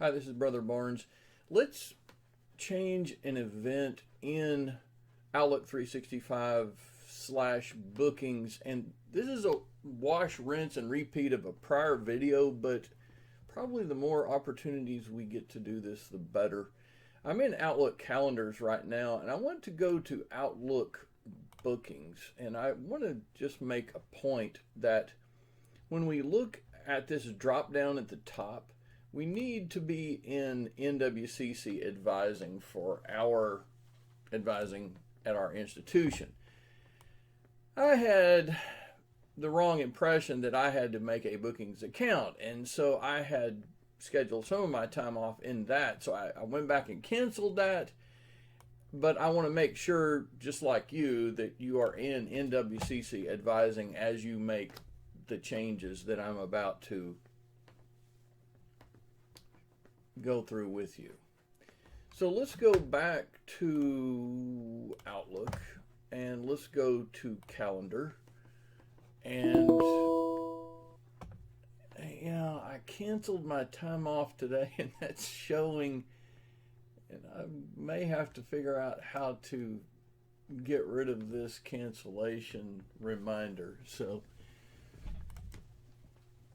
Hi, this is Brother Barnes. Let's change an event in Outlook 365/bookings. And this is a wash, rinse, and repeat of a prior video, but probably the more opportunities we get to do this, the better. I'm in Outlook calendars right now, and I want to go to Outlook bookings. And I want to just make a point that when we look at this drop down at the top, we need to be in NWCC Advising for our advising at our institution. I had the wrong impression that I had to make a bookings account, and so I had scheduled some of my time off in that. So I went back and canceled that. But I want to make sure, just like you, that you are in NWCC Advising as you make the changes that I'm about to go through with you. So let's go back to Outlook and let's go to calendar. And yeah, I canceled my time off today, and that's showing, and I may have to figure out how to get rid of this cancellation reminder. So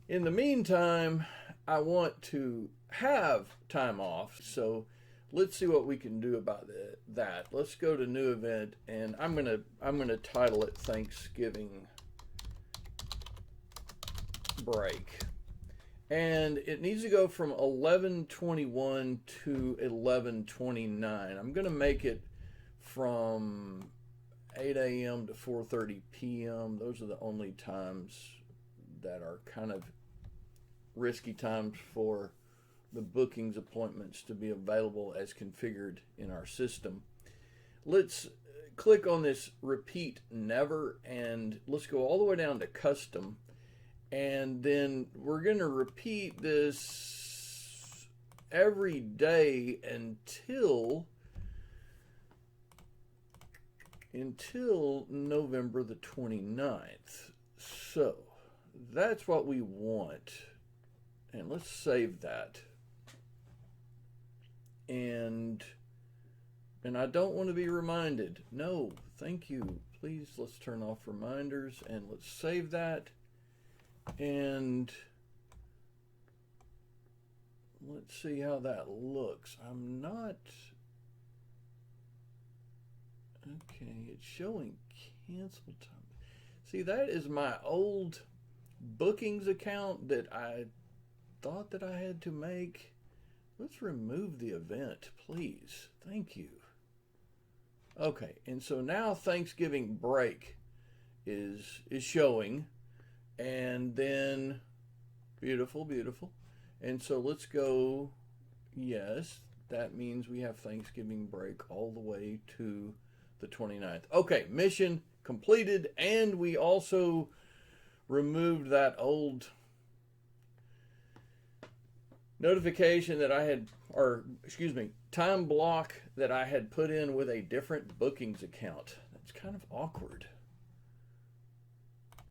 in the meantime, I want to have time off, so let's see what we can do about that. Let's go to new event, and I'm gonna title it Thanksgiving break, and it needs to go from 11:21 to 11:29. I'm gonna make it from 8 a.m. to 4:30 p.m. Those are the only times that are kind of risky times for the bookings appointments to be available as configured in our system. Let's click on this repeat never, and let's go all the way down to custom, and then we're going to repeat this every day until November the 29th. So that's what we want. And let's save that. And I don't want to be reminded. No, thank you. Please, let's turn off reminders and let's save that. And let's see how that looks. I'm not... Okay, it's showing cancel time. See, that is my old bookings account that I thought that I had to make. Let's remove the event, please. Thank you. Okay, and so now Thanksgiving break is showing, and then beautiful. And so let's go, yes, that means we have Thanksgiving break all the way to the 29th. Okay, mission completed, and we also removed that old notification that I had, time block that I had put in with a different bookings account. That's kind of awkward.